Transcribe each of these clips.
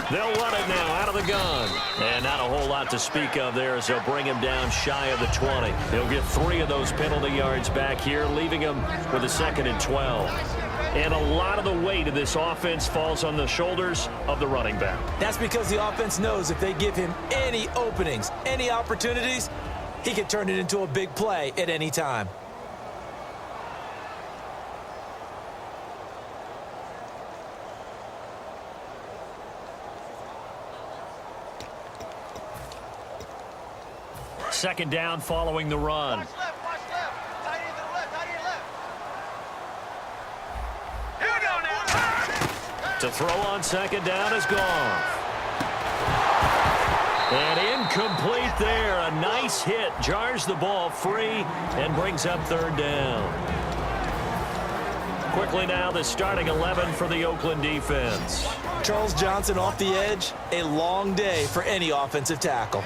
They'll run it now out of the gun. And not a whole lot to speak of there as they'll bring him down shy of the 20. He'll get 3 of those penalty yards back here, leaving him with a 2nd and 12. And a lot of the weight of this offense falls on the shoulders of the running back. That's because the offense knows if they give him any openings, any opportunities, he can turn it into a big play at any time. Second down following the run. Watch left, watch left. Tight end to the left, tight end left. Here we go now. To throw on second down is gone. And incomplete there. A nice hit. Jars the ball free and brings up 3rd down. Quickly now, the starting 11 for the Oakland defense. Charles Johnson off the edge. A long day for any offensive tackle.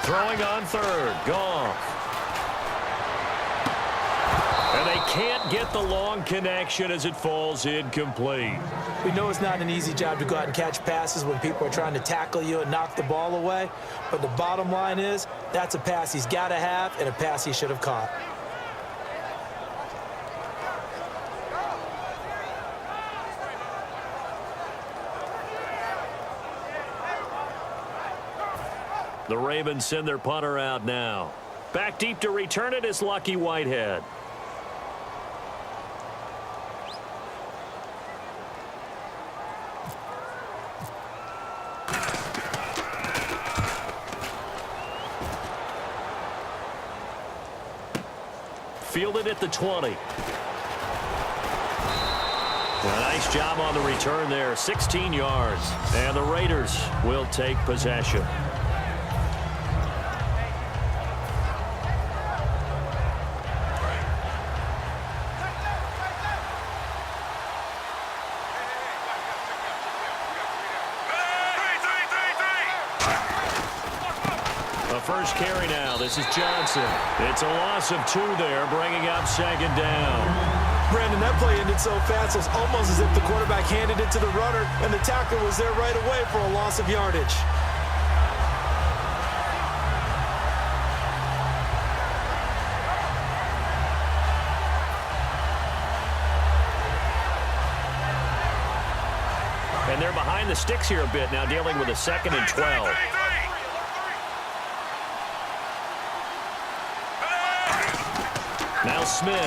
Throwing on 3rd. Goff. And they can't get the long connection as it falls incomplete. We know it's not an easy job to go out and catch passes when people are trying to tackle you and knock the ball away. But the bottom line is that's a pass he's got to have and a pass he should have caught. The Ravens send their punter out now. Back deep to return it is Lucky Whitehead. Fielded at the 20. A nice job on the return there. 16 yards. And the Raiders will take possession. First carry now. This is Johnson. It's a loss of 2 there, bringing up 2nd down. Brandon, that play ended so fast, it was almost as if the quarterback handed it to the runner, and the tackler was there right away for a loss of yardage. And they're behind the sticks here a bit now, dealing with a 2nd and 12. Now Smith.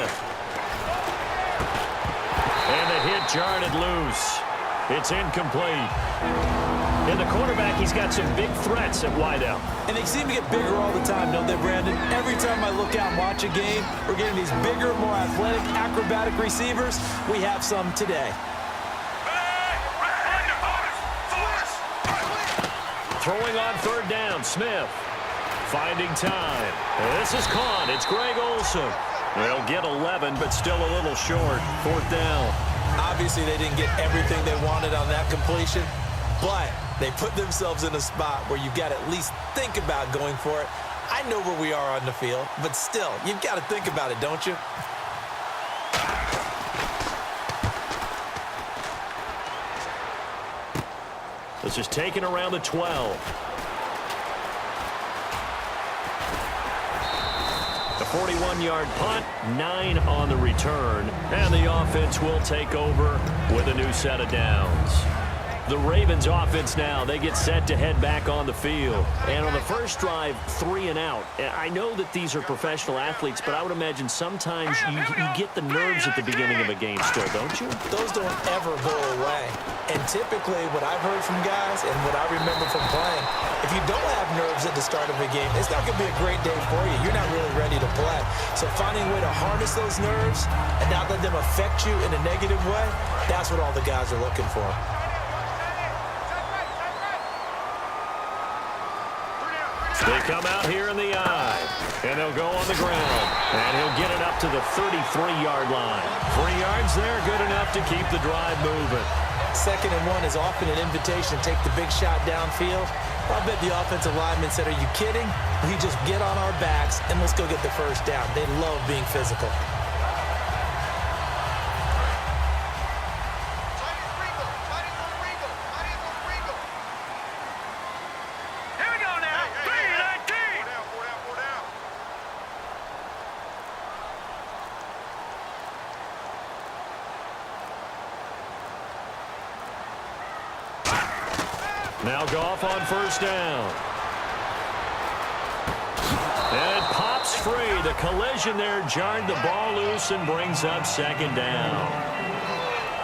And the hit jarred it loose. It's incomplete. And the quarterback, he's got some big threats at wideout. And they seem to get bigger all the time, don't they, Brandon? Every time I look out and watch a game, we're getting these bigger, more athletic, acrobatic receivers. We have some today. Throwing on 3rd down, Smith. Finding time. This is caught. It's Greg Olsen. They'll get 11, but still a little short. 4th down. Obviously, they didn't get everything they wanted on that completion, but they put themselves in a spot where you've got to at least think about going for it. I know where we are on the field, but still, you've got to think about it, don't you? This is taken around the 12. The 41-yard punt, 9 on the return, and the offense will take over with a new set of downs. The Ravens offense now, they get set to head back on the field. And on the first drive, 3 and out. I know that these are professional athletes, but I would imagine sometimes you get the nerves at the beginning of a game still, don't you? Those don't ever go away. And typically what I've heard from guys and what I remember from playing, if you don't have nerves at the start of a game, it's not going to be a great day for you. You're not really ready to play. So finding a way to harness those nerves and not let them affect you in a negative way, that's what all the guys are looking for. They come out here in the eye, and they'll go on the ground, and he'll get it up to the 33-yard line. 3 yards there, good enough to keep the drive moving. 2nd and 1 is often an invitation to take the big shot downfield. I bet the offensive lineman said, are you kidding? We just get on our backs and let's go get the first down. They love being physical. Here we go now. 3-19. Four down. Now Goff on first down. And it pops free. The collision there jarred the ball loose and brings up second down.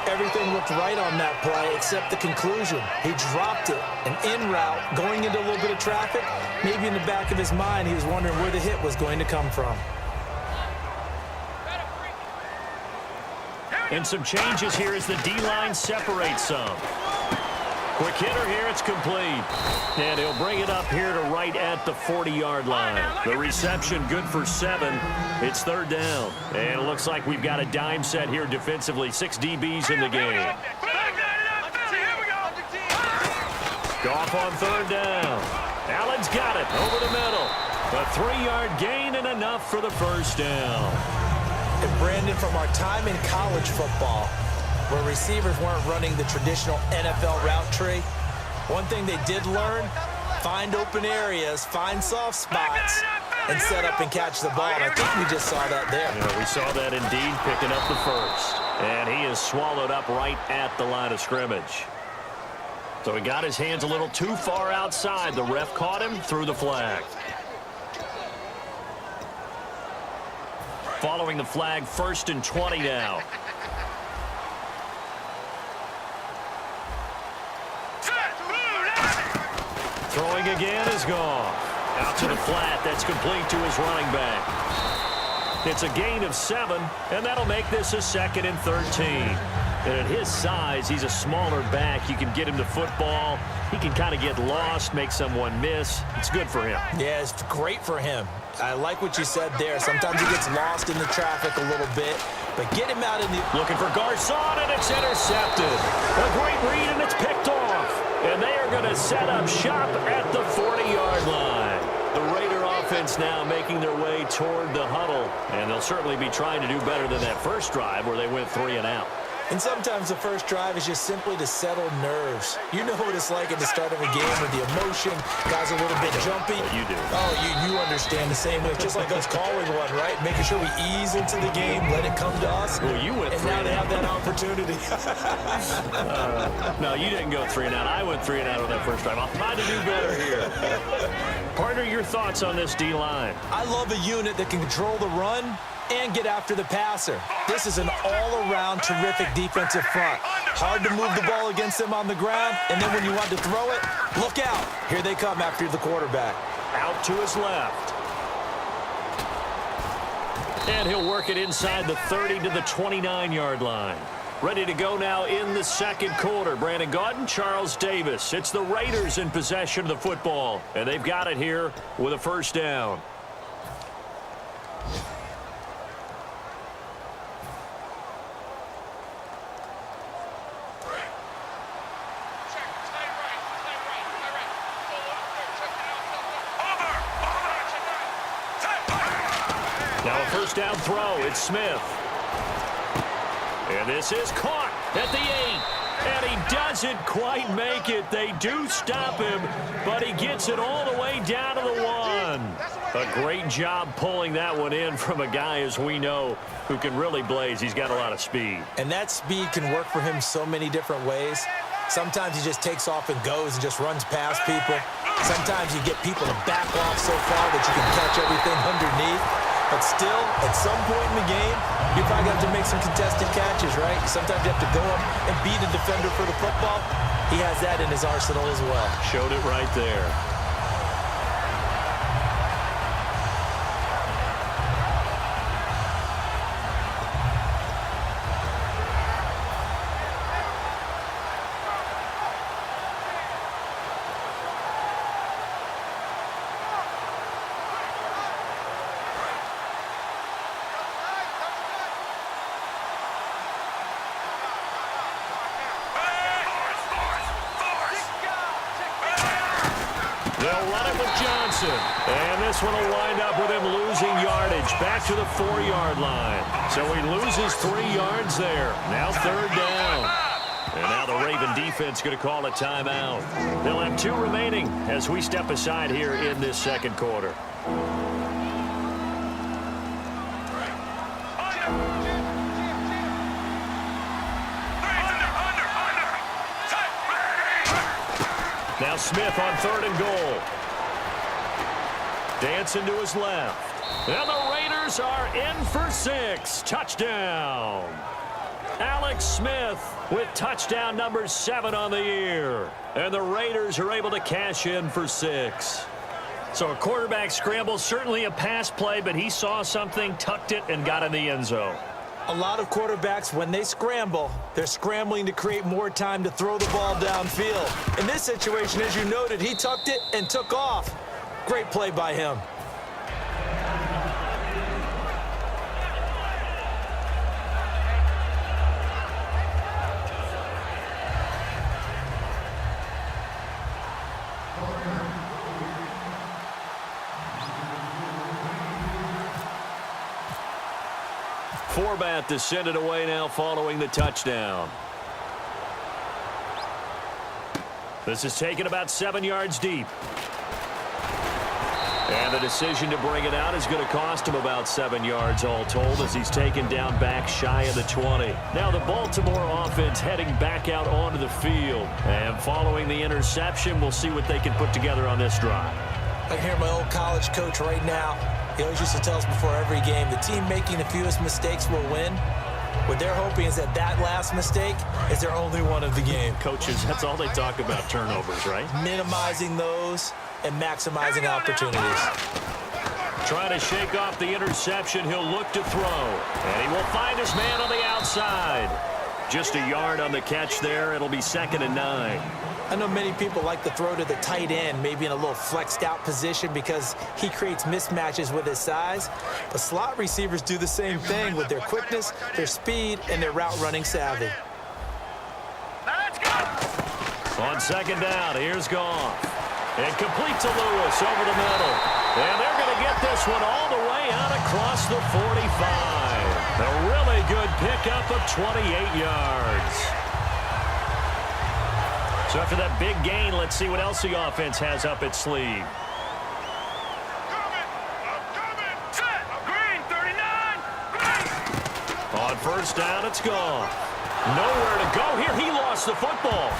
Everything looked right on that play except the conclusion. He dropped it. An in route, going into a little bit of traffic. Maybe in the back of his mind, he was wondering where the hit was going to come from. And some changes here as the D-line separates some. Quick hitter here, it's complete. And he'll bring it up here to right at the 40-yard line. The reception good for 7. It's third down. And it looks like we've got a dime set here defensively. 6 DBs in the game. Goff on third down. Allen's got it over the middle. A 3-yard gain and enough for the first down. And Brandon, from our time in college football, where receivers weren't running the traditional NFL route tree, one thing they did learn, find open areas, find soft spots, and set up and catch the ball. And I think we just saw that there. Yeah, we saw that indeed, picking up the first. And he is swallowed up right at the line of scrimmage. So he got his hands a little too far outside. The ref caught him, threw the flag. Following the flag, 1st and 20 now. Throwing again is gone. Out to the flat. That's complete to his running back. It's a gain of 7, and that'll make this a 2nd and 13. And at his size, he's a smaller back. You can get him to football. He can kind of get lost, make someone miss. It's good for him. Yeah, it's great for him. I like what you said there. Sometimes he gets lost in the traffic a little bit, but get him out in the... Looking for Garcon, and it's intercepted. A great read, and it's picked off. And they are going to set up shop at the 40-yard line. The Raider offense now making their way toward the huddle, and they'll certainly be trying to do better than that first drive where they went 3 and out. And sometimes the first drive is just simply to settle nerves. You know what it's like at the start of a game with the emotion. Guys are a little bit jumpy. You do. Oh, you understand the same way. It's just like us calling one, right? Making sure we ease into the game, let it come to us. Well, you went and 3 now and they out. have that opportunity. No, you didn't go 3 and out. I went 3 and out on that first drive. I'll try to do better here. Partner, your thoughts on this D-line? I love a unit that can control the run and get after the passer. This is an all-around terrific defensive front. Hard to move the ball against them on the ground, and then when you want to throw it, look out. Here they come after the quarterback. Out to his left. And he'll work it inside the 30 to the 29-yard line. Ready to go now in the second quarter. Brandon Gaudin, Charles Davis. It's the Raiders in possession of the football, and they've got it here with a first down. Now a first down throw. It's Smith. And this is caught at the 8. And he doesn't quite make it. They do stop him, but he gets it all the way down to the 1. A great job pulling that one in from a guy, as we know, who can really blaze. He's got a lot of speed. And that speed can work for him so many different ways. Sometimes he just takes off and goes and just runs past people. Sometimes you get people to back off so far that you can catch everything underneath. But still, at some point in the game, you probably have to make some contested catches, right? Sometimes you have to go up and beat a defender for the football. He has that in his arsenal as well. Showed it right there. Johnson. And this one will wind up with him losing yardage back to the 4-yard line. So he loses 3 yards there. Now 3rd down. And now the Raven defense going to call a timeout. They'll have 2 remaining as we step aside here in this 2nd quarter. Now Smith on 3rd and goal. Dancing to his left. And the Raiders are in for 6. Touchdown. Alex Smith with touchdown number 7 on the year. And the Raiders are able to cash in for 6. So a quarterback scramble, certainly a pass play, but he saw something, tucked it, and got in the end zone. A lot of quarterbacks, when they scramble, they're scrambling to create more time to throw the ball downfield. In this situation, as you noted, he tucked it and took off. Great play by him. Forbat to send it away now following the touchdown. This is taken about 7 yards deep. And the decision to bring it out is going to cost him about 7 yards all told as he's taken down back shy of the 20. Now the Baltimore offense heading back out onto the field. And following the interception, we'll see what they can put together on this drive. I can hear my old college coach right now. He always used to tell us before every game, the team making the fewest mistakes will win. What they're hoping is that last mistake is their only one of the game. Coaches, that's all they talk about, turnovers, right? Minimizing those and maximizing opportunities. Trying to shake off the interception, he'll look to throw. And he will find his man on the outside. Just a yard on the catch there. It'll be 2nd and 9. I know many people like to throw to the tight end, maybe in a little flexed out position because he creates mismatches with his size. But slot receivers do the same thing with their quickness, their speed, and their route running savvy. Let's go. On 2nd down, here's Goff. And complete to Lewis over the middle. And they're going to get this one all the way out across the 45. A really good pickup of 28 yards. So after that big gain, let's see what else the offense has up its sleeve. Coming. Set. Green, 39. Green. On 1st down, it's gone. Nowhere to go here. He lost the football.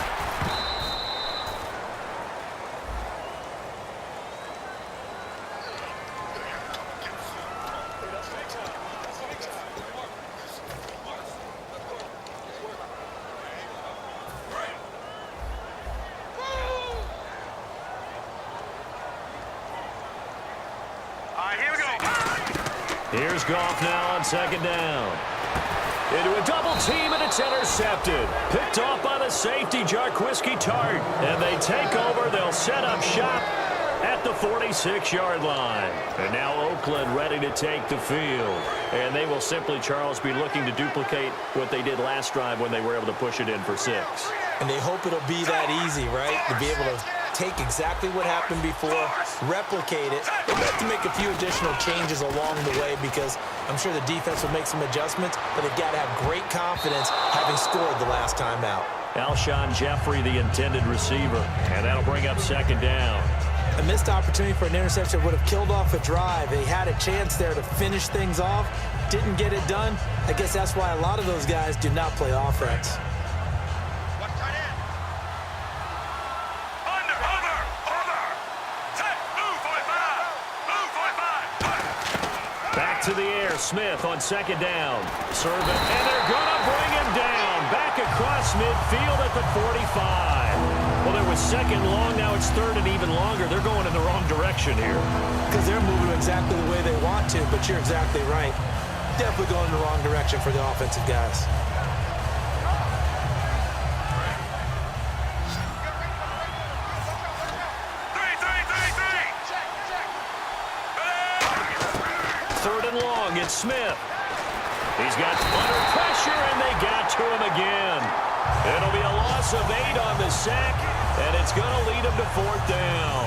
Here's Goff now on 2nd down. Into a double team, and it's intercepted. Picked off by the safety, Jarquiski Tart. And they take over. They'll set up shop at the 46-yard line. And now Oakland ready to take the field. And they will simply, Charles, be looking to duplicate what they did last drive when they were able to push it in for 6. And they hope it'll be that easy, right? To be able to take exactly what happened before, replicate it. They'll have to make a few additional changes along the way because I'm sure the defense will make some adjustments, but they've got to have great confidence having scored the last time out. Alshon Jeffrey, the intended receiver, and that'll bring up 2nd down. A missed opportunity for an interception would have killed off a drive. They had a chance there to finish things off, didn't get it done. I guess that's why a lot of those guys do not play offense. To the air, Smith on 2nd down. Serve it, and they're going to bring him down. Back across midfield at the 45. Well, there was 2nd long, now it's 3rd and even longer. They're going in the wrong direction here. Because they're moving exactly the way they want to, but you're exactly right. Definitely going in the wrong direction for the offensive guys. It's Smith. He's got under pressure, and they got to him again. It'll be a loss of 8 on the sack, and it's going to lead him to 4th down.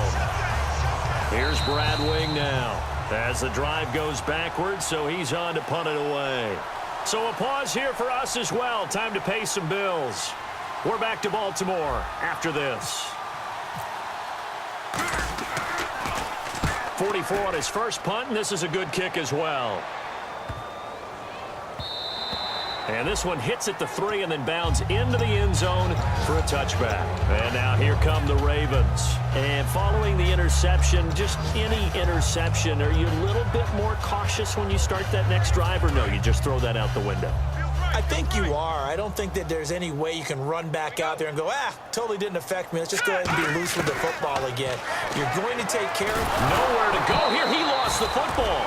Here's Brad Wing now as the drive goes backwards, so he's on to punt it away. So a pause here for us as well. Time to pay some bills. We're back to Baltimore after this. 44 on his first punt, and this is a good kick as well. And this one hits at the 3 and then bounds into the end zone for a touchback. And now here come the Ravens. And following the interception, just any interception, are you a little bit more cautious when you start that next drive, or no, you just throw that out the window? I think you are. I don't think that there's any way you can run back out there and go, totally didn't affect me. Let's just go ahead and be loose with the football again. You're going to take care of it. Nowhere to go here. He lost the football.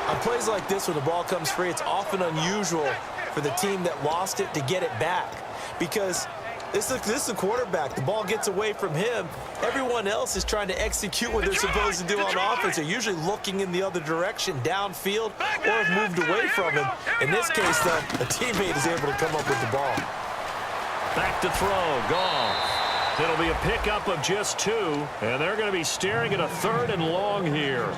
On plays like this where the ball comes free, it's often unusual for the team that lost it to get it back, because this is a quarterback. The ball gets away from him. Everyone else is trying to execute what they're supposed to do on offense. They're usually looking in the other direction, downfield, or have moved away from him. In this case, though, a teammate is able to come up with the ball. Back to throw. Goff. It'll be a pickup of just 2, and they're going to be staring at a 3rd and long here.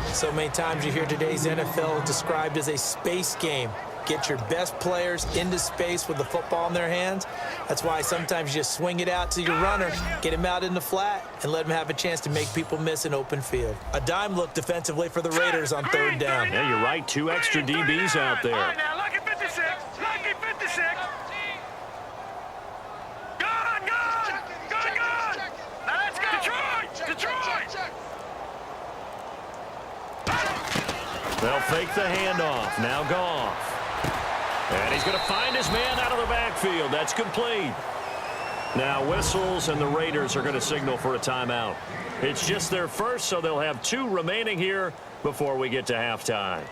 So many times you hear today's NFL described as a space game. Get your best players into space with the football in their hands. That's why sometimes you just swing it out to your runner, get him out in the flat, and let him have a chance to make people miss an open field. A dime look defensively for the Raiders on 3rd down. Yeah, you're right. 2 extra DBs out there. All right, now, lucky 56. Lucky 56. Gone. Now let's go. Detroit. They'll fake the handoff. Now Goff. And he's going to find his man out of the backfield. That's complete. Now whistles, and the Raiders are going to signal for a timeout. It's just their first, so they'll have 2 remaining here before we get to halftime.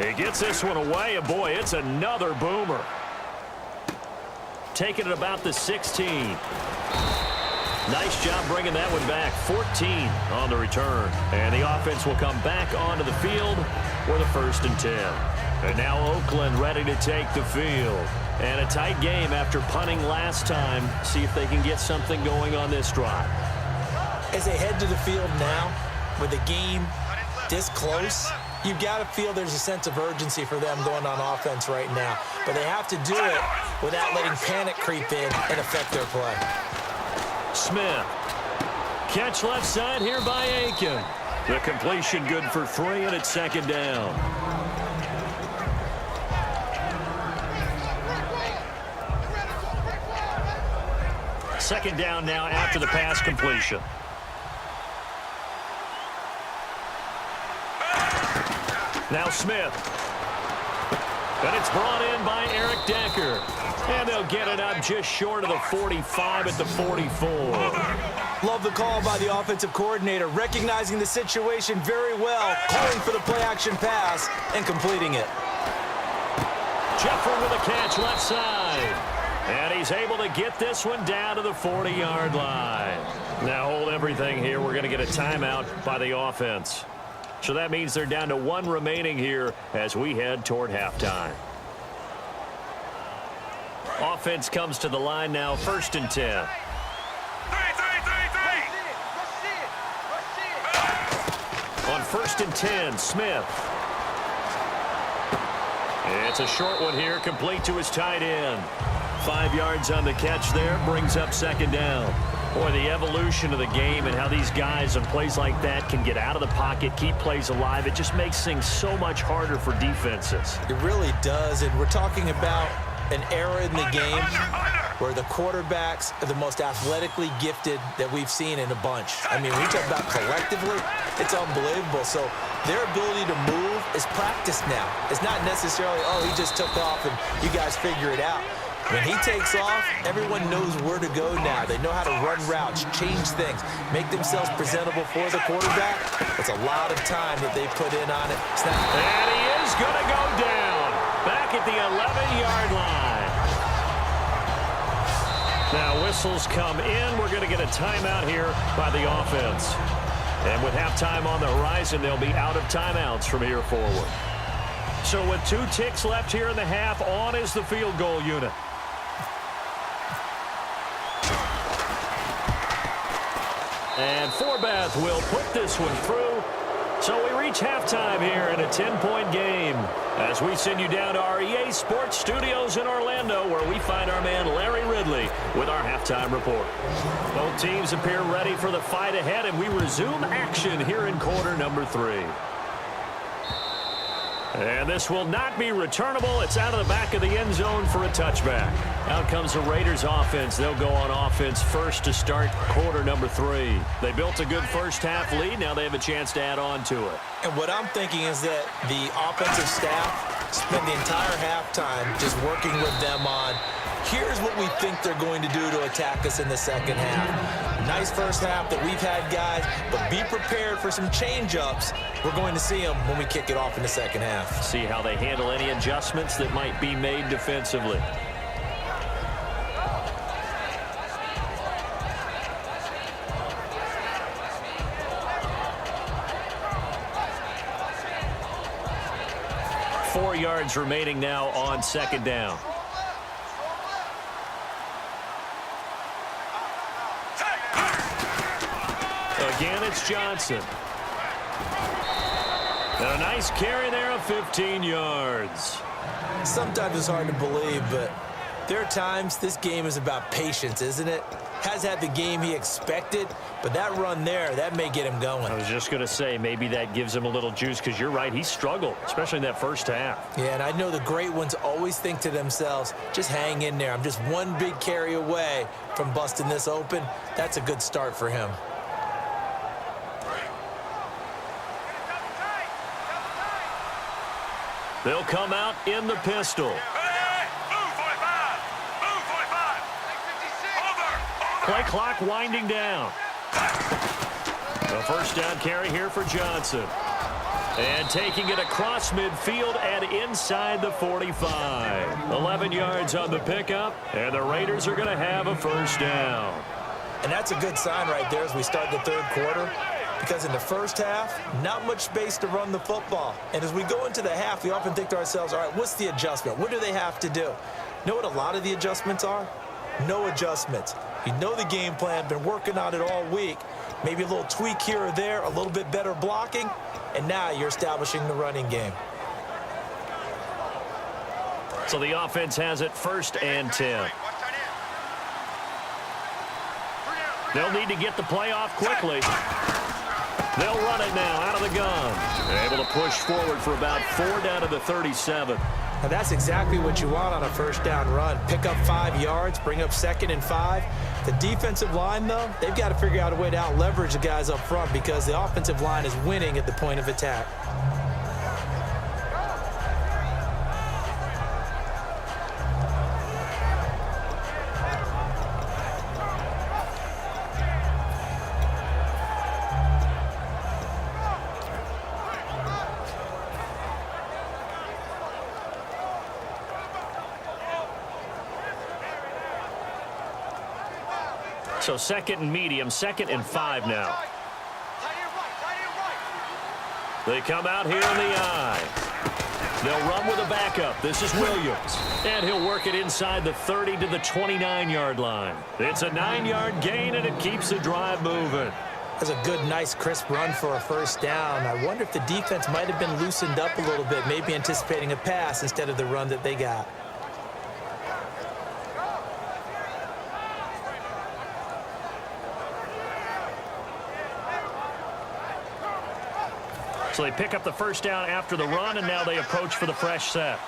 He gets this one away, and boy, it's another boomer. Taking it about the 16. Nice job bringing that one back. 14 on the return. And the offense will come back onto the field for the 1st and 10. And now Oakland ready to take the field. And a tight game after punting last time. See if they can get something going on this drive. As they head to the field now, with the game this close, you've got to feel there's a sense of urgency for them going on offense right now. But they have to do it without letting panic creep in and affect their play. Smith. Catch left side here by Aiken. The completion good for 3, and it's 2nd down. Second down now after the pass completion. Now Smith. And it's brought in by Eric Decker. And they'll get it up just short of the 45 at the 44. Love the call by the offensive coordinator, recognizing the situation very well, calling for the play-action pass, and completing it. Jeffrey with a catch left side. And he's able to get this one down to the 40-yard line. Now hold everything here. We're going to get a timeout by the offense. So that means they're down to 1 remaining here as we head toward halftime. Offense comes to the line now, 1st and 10. On 1st and 10, Smith. It's a short one here, complete to his tight end. 5 yards on the catch there, brings up 2nd down. Boy, the evolution of the game and how these guys on plays like that can get out of the pocket, keep plays alive, it just makes things so much harder for defenses. It really does, and we're talking about an era in the game where the quarterbacks are the most athletically gifted that we've seen in a bunch. I mean, we talk about collectively, it's unbelievable. So their ability to move is practiced now. It's not necessarily, he just took off and you guys figure it out. When he takes off, everyone knows where to go now. They know how to run routes, change things, make themselves presentable for the quarterback. It's a lot of time that they put in on it. And he is going to go down back at the 11-yard line. Now whistles come in. We're going to get a timeout here by the offense. And with halftime on the horizon, they'll be out of timeouts from here forward. So with 2 ticks left here in the half, on is the field goal unit. And Forbath will put this one through. So we reach halftime here in a 10-point game as we send you down to our EA Sports Studios in Orlando, where we find our man Larry Ridley with our halftime report. Both teams appear ready for the fight ahead, and we resume action here in quarter number 3. And this will not be returnable. It's out of the back of the end zone for a touchback. Out comes the Raiders offense. They'll go on offense first to start quarter number 3. They built a good first half lead. Now they have a chance to add on to it. And what I'm thinking is that the offensive staff spend the entire halftime just working with them on, here's what we think they're going to do to attack us in the second half. Nice first half that we've had, guys, but be prepared for some change-ups. We're going to see them when we kick it off in the second half. See how they handle any adjustments that might be made defensively. Four yards remaining now on second down. Again, it's Johnson. And a nice carry there of 15 yards. Sometimes it's hard to believe, but there are times this game is about patience, isn't it? Has had the game he expected, but that run there, that may get him going. I was just going to say, maybe that gives him a little juice, because you're right, he struggled, especially in that first half. Yeah, and I know the great ones always think to themselves, just hang in there. I'm just one big carry away from busting this open. That's a good start for him. They'll come out in the pistol. Play clock winding down. The first down carry here for Johnson. And taking it across midfield and inside the 45. 11 yards on the pickup, and the Raiders are going to have a first down. And that's a good sign right there as we start the third quarter. Because in the first half, not much space to run the football. And as we go into the half, we often think to ourselves, all right, what's the adjustment? What do they have to do? You know what a lot of the adjustments are? No adjustments. You know the game plan, been working on it all week. Maybe a little tweak here or there, a little bit better blocking, and now you're establishing the running game. So the offense has it first and 10. They'll need to get the play off quickly. They'll run it now out of the gun. Able to push forward for about 4 down to the 37. Now that's exactly what you want on a first down run. Pick up 5 yards, bring up 2nd and 5. The defensive line, though, they've got to figure out a way to out-leverage the guys up front because the offensive line is winning at the point of attack. So 2nd and medium, 2nd and 5 now. They come out here in the eye. They'll run with a backup. This is Williams. And he'll work it inside the 30 to the 29-yard line. It's a 9-yard gain, and it keeps the drive moving. That's a good, nice, crisp run for a first down. I wonder if the defense might have been loosened up a little bit, maybe anticipating a pass instead of the run that they got. So they pick up the first down after the run, and now they approach for the fresh set.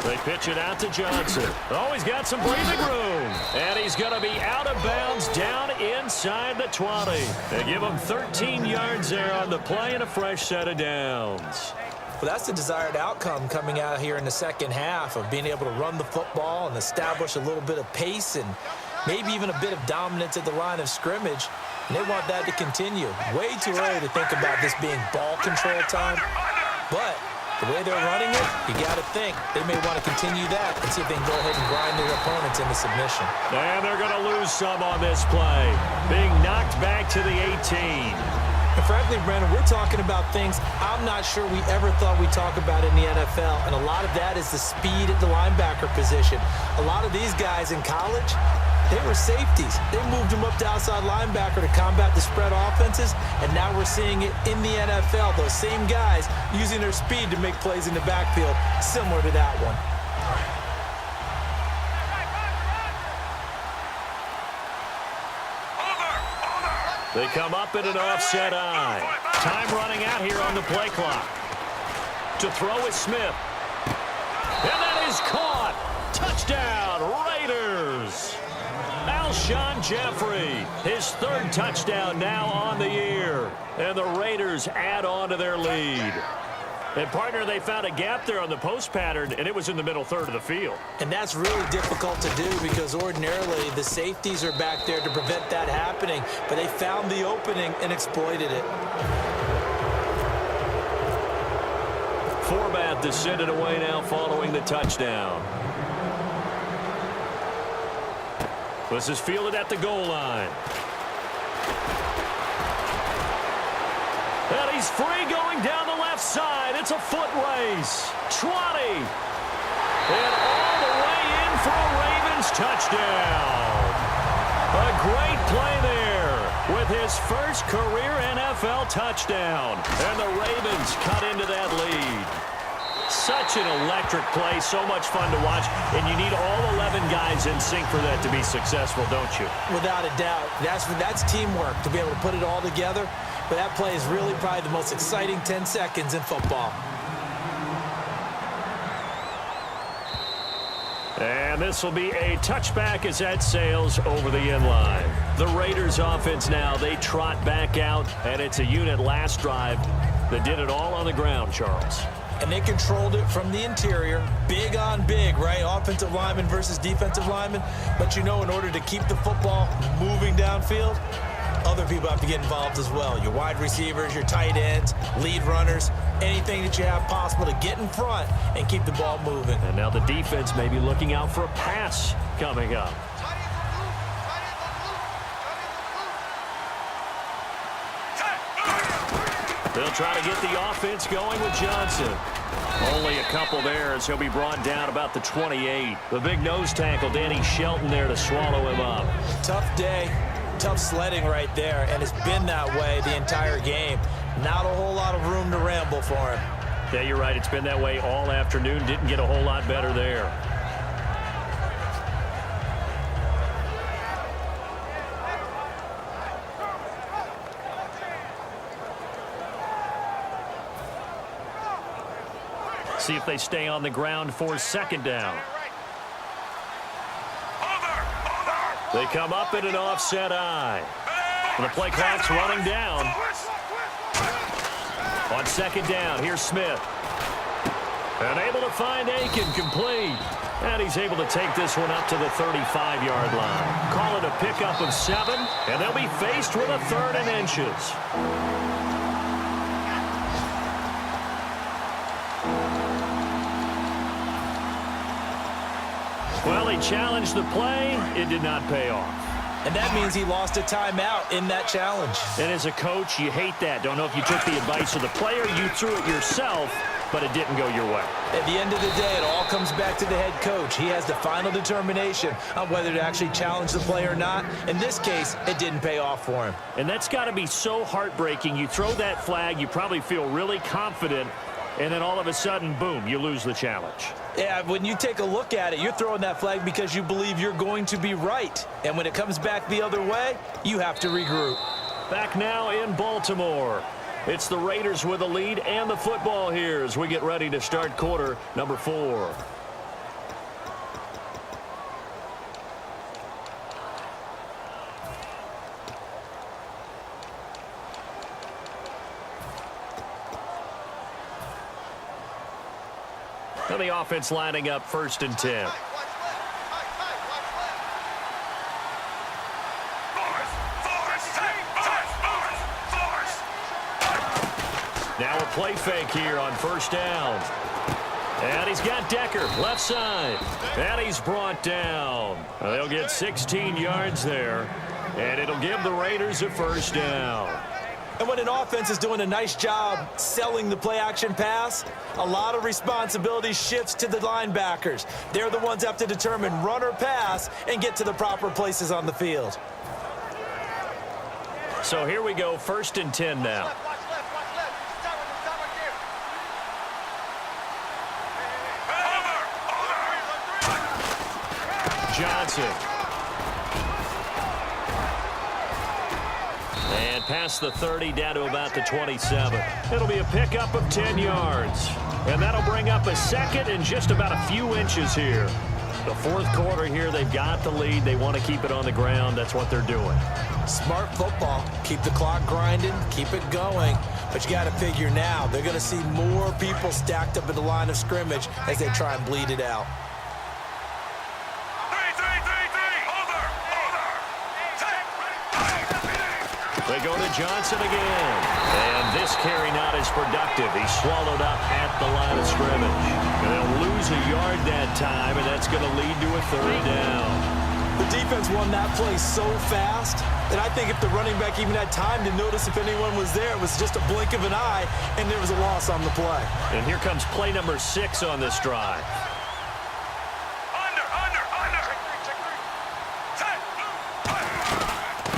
They pitch it out to Johnson. Oh, he's got some breathing room. And he's going to be out of bounds down inside the 20. They give him 13 yards there on the play and a fresh set of downs. Well, that's the desired outcome coming out here in the second half of being able to run the football and establish a little bit of pace and maybe even a bit of dominance at the line of scrimmage. And they want that to continue. Way too early to think about this being ball control time. But the way they're running it, you got to think they may want to continue that and see if they can go ahead and grind their opponents into submission. And they're going to lose some on this play. Being knocked back to the 18. And frankly, Brandon, we're talking about things I'm not sure we ever thought we'd talk about in the NFL. And a lot of that is the speed at the linebacker position. A lot of these guys in college, they were safeties. They moved them up to outside linebacker to combat the spread offenses, and now we're seeing it in the NFL. Those same guys using their speed to make plays in the backfield, similar to that one. They come up in an offset eye. Time running out here on the play clock. To throw is Smith. And that is caught. Touchdown, Raiders. Alshon Jeffrey, his third touchdown now on the year. And the Raiders add on to their lead. And, partner, they found a gap there on the post pattern, and it was in the middle third of the field. And that's really difficult to do because ordinarily the safeties are back there to prevent that happening. But they found the opening and exploited it. Forbath to send it away now following the touchdown. This is fielded at the goal line. And he's free going down the left side. It's a foot race. 20. And all the way in for a Ravens touchdown. A great play there with his first career NFL touchdown. And the Ravens cut into that lead. Such an electric play, so much fun to watch, and you need all 11 guys in sync for that to be successful, don't you? Without a doubt. That's teamwork, to be able to put it all together. But that play is really probably the most exciting 10 seconds in football. And this will be a touchback as that sails over the end line. The Raiders offense now, they trot back out, and it's a unit last drive that did it all on the ground, Charles. And they controlled it from the interior. Big on big, right? Offensive lineman versus defensive lineman. But you know, in order to keep the football moving downfield, other people have to get involved as well. Your wide receivers, your tight ends, lead runners, anything that you have possible to get in front and keep the ball moving. And now the defense may be looking out for a pass coming up. They'll try to get the offense going with Johnson. Only a couple there as he'll be brought down about the 28. The big nose tackle, Danny Shelton, there to swallow him up. Tough day. Tough sledding right there, and it's been that way the entire game. Not a whole lot of room to ramble for him. Yeah, you're right. It's been that way all afternoon. Didn't get a whole lot better there. See if they stay on the ground for second down. They come up in an offset eye. The play clock's running down. On second down, here's Smith. And able to find Aiken complete. And he's able to take this one up to the 35-yard line. Call it a pickup of 7, and they'll be faced with a 3rd and inches. Well, he challenged the play. It did not pay off. And that means he lost a timeout in that challenge. And as a coach, you hate that. Don't know if you took the advice of the player, you threw it yourself, but it didn't go your way. At the end of the day, it all comes back to the head coach. He has the final determination on whether to actually challenge the play or not. In this case, it didn't pay off for him. And that's got to be so heartbreaking. You throw that flag, you probably feel really confident, and then all of a sudden, boom, you lose the challenge. Yeah, when you take a look at it, you're throwing that flag because you believe you're going to be right. And when it comes back the other way, you have to regroup. Back now in Baltimore. It's the Raiders with the lead and the football here as we get ready to start quarter number 4. And the offense lining up 1st and 10. Now a play fake here on 1st down. And he's got Decker, left side. And he's brought down. They'll get 16 yards there. And it'll give the Raiders a 1st down. And when an offense is doing a nice job selling the play-action pass, a lot of responsibility shifts to the linebackers. They're the ones that have to determine run or pass and get to the proper places on the field. So here we go, 1st and 10 now. Watch left. Stop right there. Johnson. And past the 30 down to about the 27. It'll be a pickup of 10 yards. And that'll bring up a 2nd and just about a few inches here. The 4th quarter here, they've got the lead. They want to keep it on the ground. That's what they're doing. Smart football. Keep the clock grinding. Keep it going. But you got to figure now, they're going to see more people stacked up at the line of scrimmage as they try and bleed it out. They go to Johnson again. And this carry not as productive. He's swallowed up at the line of scrimmage. And they'll lose a yard that time, and that's going to lead to a 3rd down. The defense won that play so fast that I think if the running back even had time to notice if anyone was there, it was just a blink of an eye, and there was a loss on the play. And here comes play number 6 on this drive.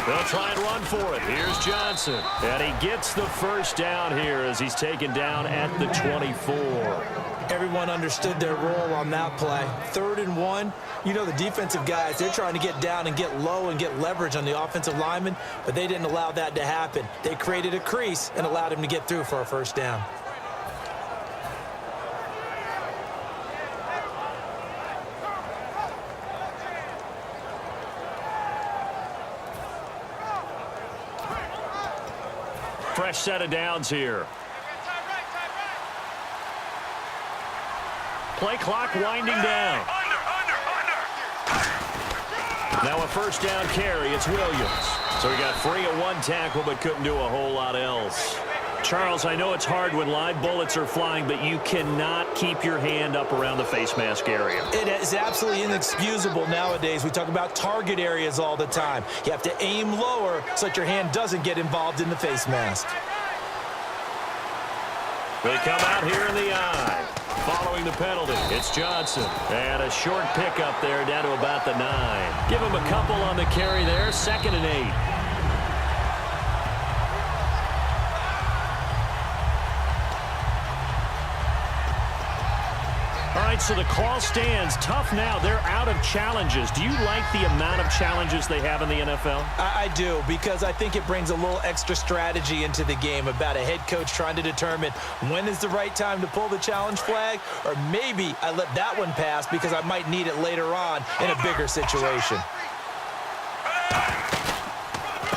They'll try and run for it. Here's Johnson. And he gets the 1st down here as he's taken down at the 24. Everyone understood their role on that play. 3rd and 1. You know the defensive guys, they're trying to get down and get low and get leverage on the offensive lineman, but they didn't allow that to happen. They created a crease and allowed him to get through for a 1st down. Fresh set of downs here. Play clock winding down. Now a 1st down carry. It's Williams. So he got free of 1 tackle but couldn't do a whole lot else. Charles, I know it's hard when live bullets are flying, but you cannot keep your hand up around the face mask area. It is absolutely inexcusable nowadays. We talk about target areas all the time. You have to aim lower so that your hand doesn't get involved in the face mask. They come out here in the eye. Following the penalty, it's Johnson. And a short pickup there down to about the 9. Give him a couple on the carry there, 2nd and 8. All right, so the call stands. Tough now. They're out of challenges. Do you like the amount of challenges they have in the NFL? I do, because I think it brings a little extra strategy into the game about a head coach trying to determine when is the right time to pull the challenge flag, or maybe I let that one pass because I might need it later on in a bigger situation.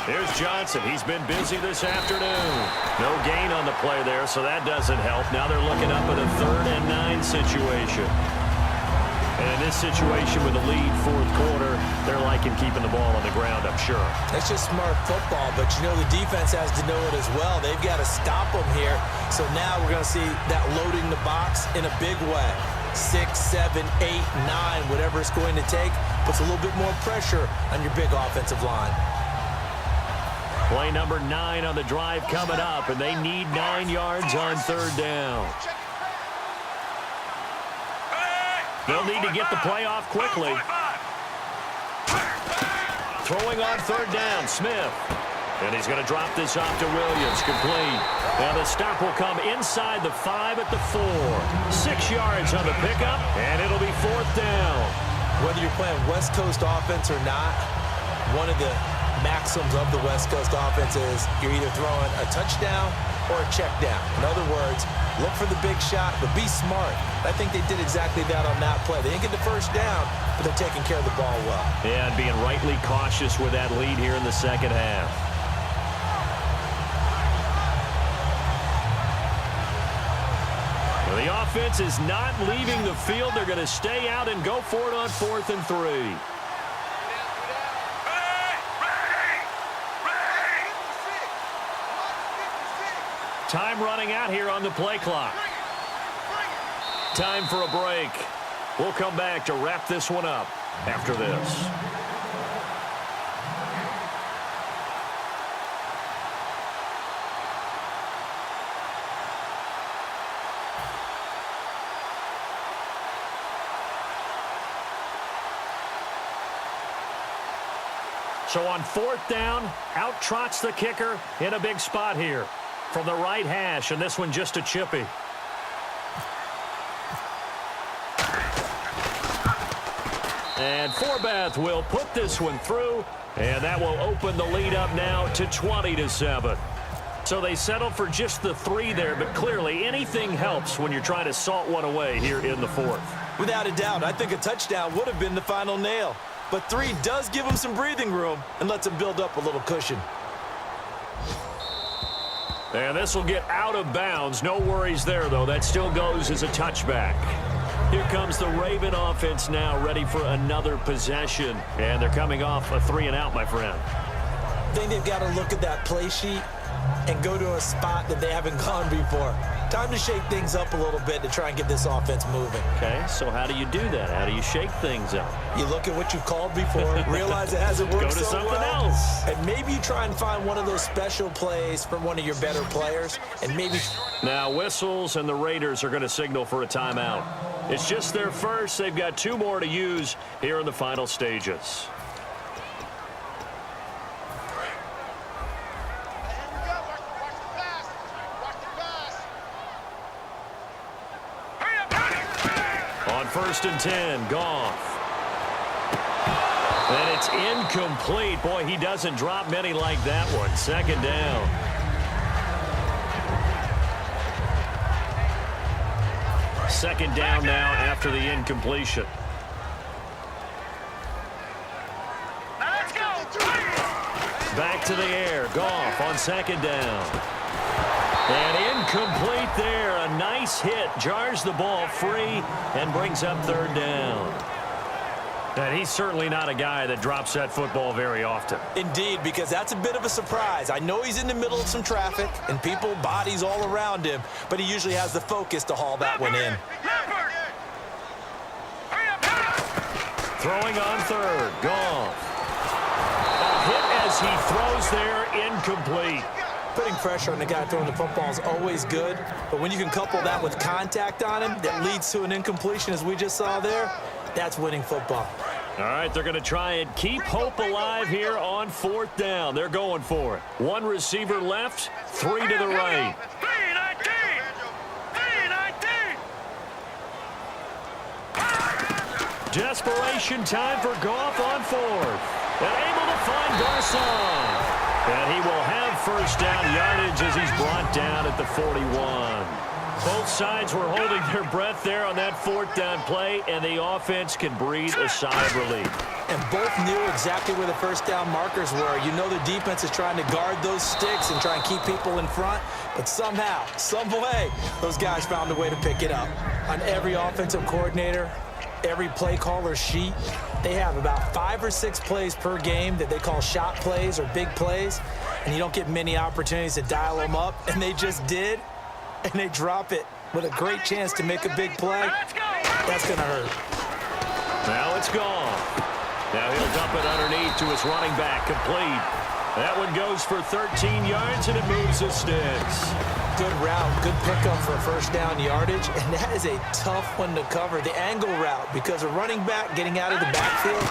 Here's Johnson. He's been busy this afternoon. No gain on the play there, so that doesn't help. Now they're looking up at a 3rd and 9 situation. And in this situation with the lead 4th quarter, they're liking keeping the ball on the ground, I'm sure. That's just smart football, but you know the defense has to know it as well. They've got to stop them here. So now we're going to see that loading the box in a big way. 6, 7, 8, 9, whatever it's going to take, puts a little bit more pressure on your big offensive line. Play number 9 on the drive coming up, and they need 9 yards on 3rd down. They'll need to get the play off quickly. Throwing on 3rd down, Smith. And he's going to drop this off to Williams, complete. Now the stop will come inside the 5 at the 4. 6 yards on the pickup, and it'll be 4th down. Whether you're playing West Coast offense or not, one of the maxims of the West Coast offense is you're either throwing a touchdown or a check down. In other words, look for the big shot, but be smart. I think they did exactly that on that play. They didn't get the 1st down, but they're taking care of the ball well. Yeah, and being rightly cautious with that lead here in the 2nd half. Well, the offense is not leaving the field. They're going to stay out and go for it on 4th and 3. Time running out here on the play clock. Time for a break. We'll come back to wrap this one up after this. So on 4th down, out trots the kicker in a big spot here from the right hash, and this one just a chippy. And Forbath will put this one through, and that will open the lead up now to 20-7. So they settle for just the 3 there, but clearly anything helps when you're trying to salt one away here in the 4th. Without a doubt, I think a touchdown would have been the final nail. But 3 does give them some breathing room and lets them build up a little cushion. And this will get out of bounds. No worries there, though. That still goes as a touchback. Here comes the Raven offense now, ready for another possession. And they're coming off a 3-and-out, my friend. I think they've got to look at that play sheet and go to a spot that they haven't gone before. Time to shake things up a little bit to try and get this offense moving. Okay, so how do you do that? How do you shake things up? You look at what you've called before, realize it hasn't worked Go to so something well, else. and maybe you try and find one of those special plays from one of your better players, and maybe... Now whistles, and the Raiders are going to signal for a timeout. It's just their first. They've got 2 more to use here in the final stages. On 1st and 10, Goff. And it's incomplete. Boy, he doesn't drop many like that one. 2nd down. Second down now after the incompletion. Let's go. Back to the air. Goff on 2nd down. And incomplete there. A nice hit. Jars the ball free and brings up 3rd down. And he's certainly not a guy that drops that football very often. Indeed, because that's a bit of a surprise. I know he's in the middle of some traffic and people, bodies all around him, but he usually has the focus to haul that one in. Throwing on 3rd. Goff. A hit as he throws there. Incomplete. Putting pressure on the guy throwing the football is always good, but when you can couple that with contact on him that leads to an incompletion, as we just saw there, that's winning football. All right, they're going to try and keep hope alive here on 4th down. They're going for it. 1 receiver left, 3 to the right. Desperation time for Goff on 4th. And able to find Garcon. And he will have 1st down yardage as he's brought down at the 41. Both sides were holding their breath there on that 4th down play, and the offense can breathe a sigh of relief. And both knew exactly where the 1st down markers were. You know the defense is trying to guard those sticks and try and keep people in front, but somehow, some way, those guys found a way to pick it up. On every offensive coordinator, every play caller sheet, they have about 5 or 6 plays per game that they call shot plays or big plays, and you don't get many opportunities to dial them up, and they just did, and they drop it with a great chance to make a big play. That's going to hurt. Now it's gone. Now he'll dump it underneath to his running back, complete. That one goes for 13 yards, and it moves his sticks. Good route, good pickup for 1st down yardage, and that is a tough one to cover, the angle route, because a running back getting out of the backfield,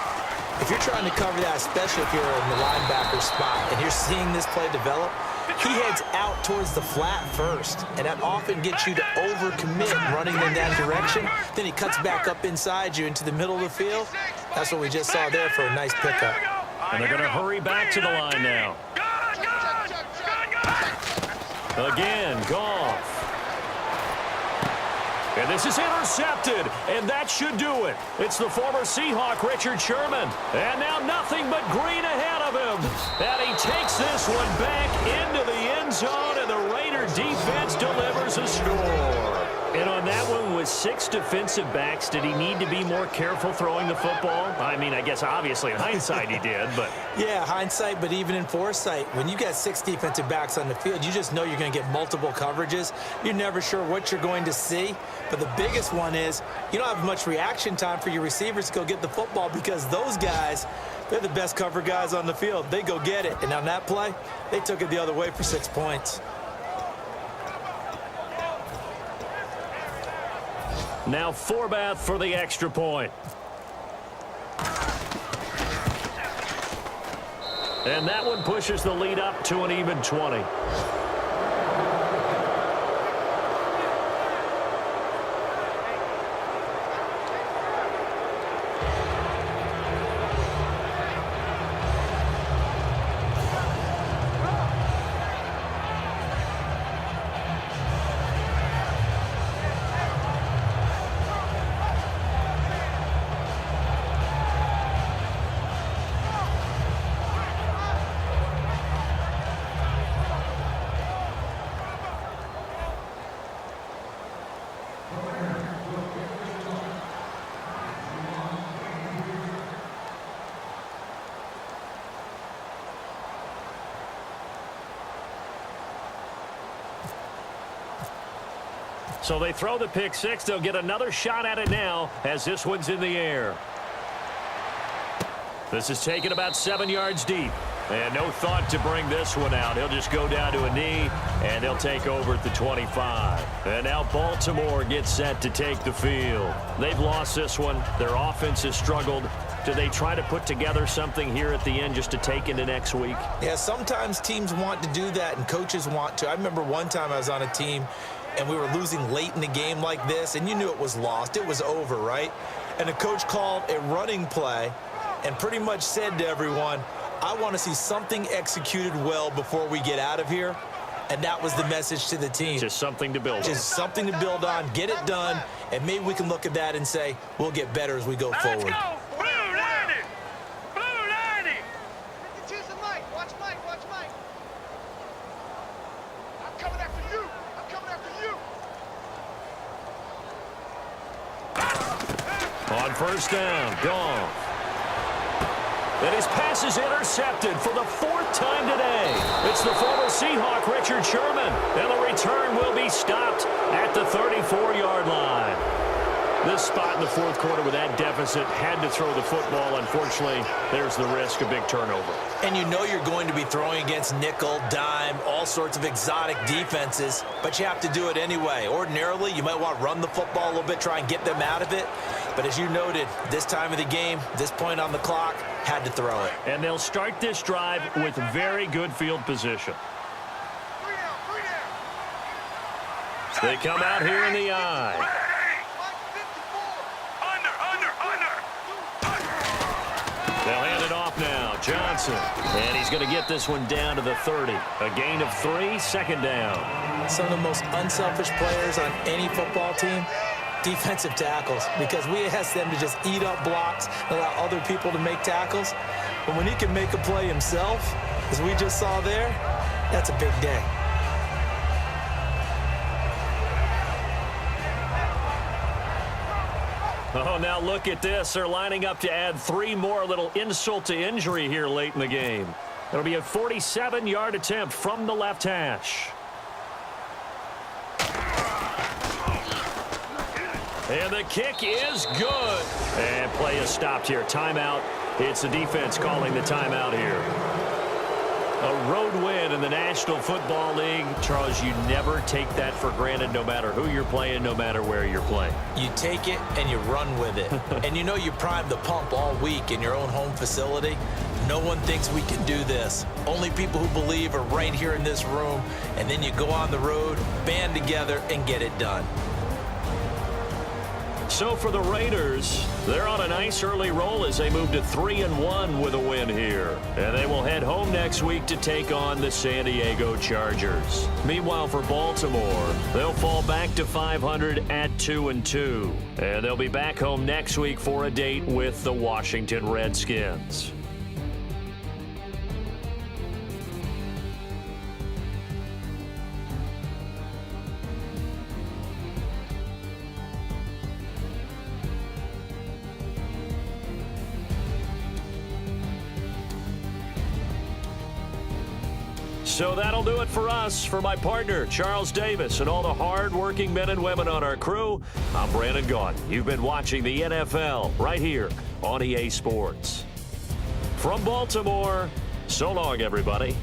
if you're trying to cover that, especially if you're in the linebacker spot, and you're seeing this play develop, he heads out towards the flat first, and that often gets you to overcommit running in that direction. Then he cuts back up inside you into the middle of the field. That's what we just saw there for a nice pickup. And they're going to hurry back to the line now. Again, Goff. And this is intercepted, and that should do it. It's the former Seahawk, Richard Sherman. And now nothing but green ahead of him. And he takes this one back into the end zone, and the Raider defense delivers a score. And on that one, with 6 defensive backs, did he need to be more careful throwing the football? I mean, I guess obviously in hindsight he did, but... Yeah, hindsight, but even in foresight, when you got 6 defensive backs on the field, you just know you're going to get multiple coverages. You're never sure what you're going to see. But the biggest one is you don't have much reaction time for your receivers to go get the football because those guys, they're the best cover guys on the field. They go get it. And on that play, they took it the other way for 6 points. Now Forbath for the extra point. And that one pushes the lead up to an even 20. So they throw the pick six. They'll get another shot at it now as this one's in the air. This is taken about 7 yards deep. And no thought to bring this one out. He'll just go down to a knee, and he'll take over at the 25. And now Baltimore gets set to take the field. They've lost this one. Their offense has struggled. Do they try to put together something here at the end just to take into next week? Yeah, sometimes teams want to do that, and coaches want to. I remember one time I was on a team, and we were losing late in the game like this, and you knew it was lost. It was over, right? And the coach called a running play and pretty much said to everyone, I want to see something executed well before we get out of here. And that was the message to the team. Just something to build on. Just something to build on, get it done, and maybe we can look at that and say, we'll get better as we go forward. Let's go! Blue 90! Blue 90! Choose the mic. Watch Mike. Watch Mike. I'm coming after you. I'm coming after you. On first down, gone. And his pass is intercepted for the 4th time today. It's the former Seahawk, Richard Sherman. And the return will be stopped at the 34-yard line. This spot in the 4th quarter with that deficit had to throw the football. Unfortunately, there's the risk of big turnover. And you know you're going to be throwing against nickel, dime, all sorts of exotic defenses, but you have to do it anyway. Ordinarily, you might want to run the football a little bit, try and get them out of it. But as you noted, this time of the game, this point on the clock, had to throw it. And they'll start this drive with very good field position. 3 down. 3 down. They come out here in the eye. Mike 54. They'll hand it off now. Johnson. And he's going to get this one down to the 30. A gain of 3, second down. Some of the most unselfish players on any football team, defensive tackles, because we ask them to just eat up blocks and allow other people to make tackles. But when he can make a play himself, as we just saw there, that's a big day. Oh, now look at this. They're lining up to add 3 more, little insult to injury here late in the game. It'll be a 47-yard attempt from the left hash. And the kick is good. And play is stopped here. Timeout. It's the defense calling the timeout here. A road win in the National Football League. Charles, you never take that for granted no matter who you're playing, no matter where you're playing. You take it and you run with it. And you know you primed the pump all week in your own home facility. No one thinks we can do this. Only people who believe are right here in this room. And then you go on the road, band together, and get it done. So for the Raiders, they're on a nice early roll as they move to 3-1 with a win here. And they will head home next week to take on the San Diego Chargers. Meanwhile, for Baltimore, they'll fall back to 500 at 2-2. And they'll be back home next week for a date with the Washington Redskins. So that'll do it for us. For my partner, Charles Davis, and all the hard-working men and women on our crew, I'm Brandon Gaudin. You've been watching the NFL right here on EA Sports. From Baltimore, so long, everybody.